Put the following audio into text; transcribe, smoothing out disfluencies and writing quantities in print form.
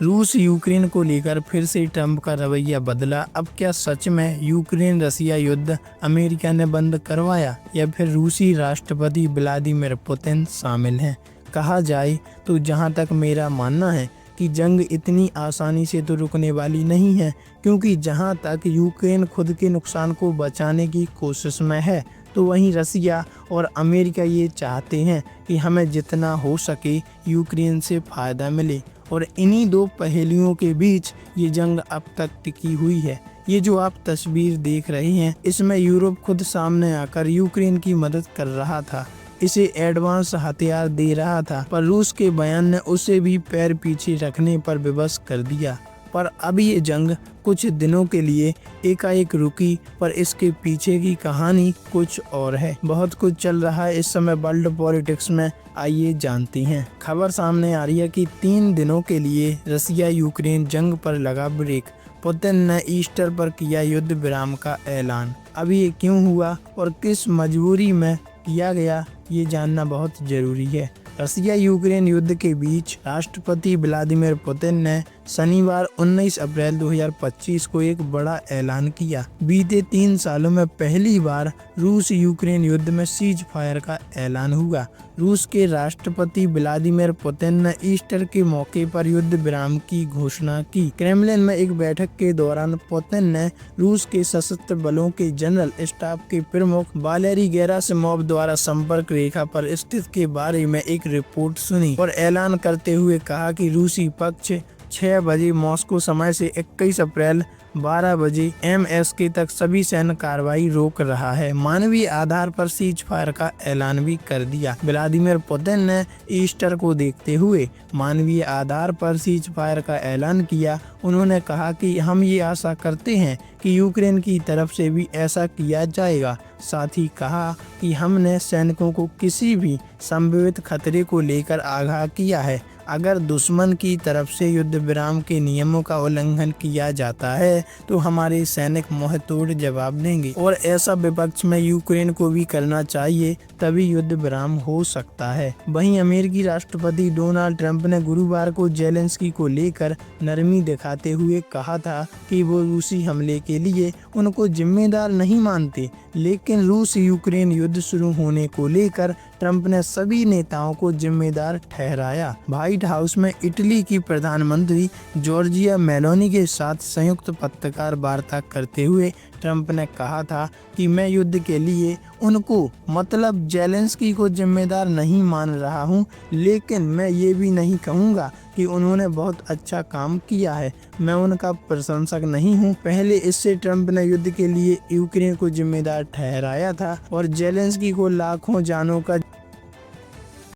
रूस यूक्रेन को लेकर फिर से ट्रंप का रवैया बदला। अब क्या सच में यूक्रेन रसिया युद्ध अमेरिका ने बंद करवाया या फिर रूसी राष्ट्रपति व्लादिमीर पुतिन शामिल हैं? कहा जाए तो जहां तक मेरा मानना है कि जंग इतनी आसानी से तो रुकने वाली नहीं है, क्योंकि जहां तक यूक्रेन खुद के नुकसान को बचाने की कोशिश में है, तो वहीं रसिया और अमेरिका ये चाहते हैं कि हमें जितना हो सके यूक्रेन से फ़ायदा मिले। और इन्हीं दो पहेलियों के बीच ये जंग अब तक टिकी हुई है। ये जो आप तस्वीर देख रहे हैं, इसमें यूरोप खुद सामने आकर यूक्रेन की मदद कर रहा था, इसे एडवांस हथियार दे रहा था, पर रूस के बयान ने उसे भी पैर पीछे रखने पर विवश कर दिया। पर अब ये जंग कुछ दिनों के लिए एकाएक रुकी, पर इसके पीछे की कहानी कुछ और है। बहुत कुछ चल रहा है इस समय वर्ल्ड पॉलिटिक्स में, आइए जानते हैं। खबर सामने आ रही है कि 3 दिनों के लिए रसिया यूक्रेन जंग पर लगा ब्रेक। पुतिन ने ईस्टर पर किया युद्ध विराम का ऐलान। अब ये क्यों हुआ और किस मजबूरी में किया गया, ये जानना बहुत जरूरी है। रसिया यूक्रेन युद्ध के बीच राष्ट्रपति व्लादिमीर पुतिन ने शनिवार 19 अप्रैल 2025 को एक बड़ा ऐलान किया। बीते 3 सालों में पहली बार रूस यूक्रेन युद्ध में सीज फायर का ऐलान हुआ। रूस के राष्ट्रपति व्लादिमीर पुतिन ने ईस्टर के मौके पर युद्ध विराम की घोषणा की। क्रेमलिन में एक बैठक के दौरान पुतिन ने रूस के सशस्त्र बलों के जनरल स्टाफ के प्रमुख वालेरी गेरासिमोव द्वारा संपर्क रेखा पर स्थित के बारे में एक रिपोर्ट सुनी और ऐलान करते हुए कहा कि रूसी पक्ष 6 बजे मॉस्को समय से 21 अप्रैल 12 बजे MSK तक सभी सैन्य कार्रवाई रोक रहा है। मानवीय आधार पर सीज फायर का ऐलान भी कर दिया। व्लादिमीर पुतिन ने ईस्टर को देखते हुए मानवीय आधार पर सीज फायर का ऐलान किया। उन्होंने कहा कि हम ये आशा करते हैं कि यूक्रेन की तरफ से भी ऐसा किया जाएगा। साथ ही कहा कि हमने सैनिकों को किसी भी संभावित खतरे को लेकर आगाह किया है। अगर दुश्मन की तरफ से युद्ध विराम के नियमों का उल्लंघन किया जाता है तो हमारे सैनिक मुंहतोड़ जवाब देंगे, और ऐसा विपक्ष में यूक्रेन को भी करना चाहिए, तभी युद्ध विराम हो सकता है। वहीं अमेरिकी राष्ट्रपति डोनाल्ड ट्रंप ने गुरुवार को जेलेंस्की को लेकर नरमी दिखाते हुए कहा था कि वो रूसी हमले के लिए उनको जिम्मेदार नहीं मानते, लेकिन रूस यूक्रेन युद्ध शुरू होने को लेकर ट्रंप ने सभी नेताओं को जिम्मेदार ठहराया। व्हाइट हाउस में इटली की प्रधानमंत्री जॉर्जिया मेलोनी के साथ संयुक्त पत्रकार वार्ता करते हुए ट्रंप ने कहा था कि मैं युद्ध के लिए उनको मतलब जेलेंस्की को जिम्मेदार नहीं मान रहा हूं, लेकिन मैं ये भी नहीं कहूंगा कि उन्होंने बहुत अच्छा काम किया है। मैं उनका प्रशंसक नहीं हूं। पहले इससे ट्रंप ने युद्ध के लिए यूक्रेन को जिम्मेदार ठहराया था और जेलेंस्की को लाखों जानों का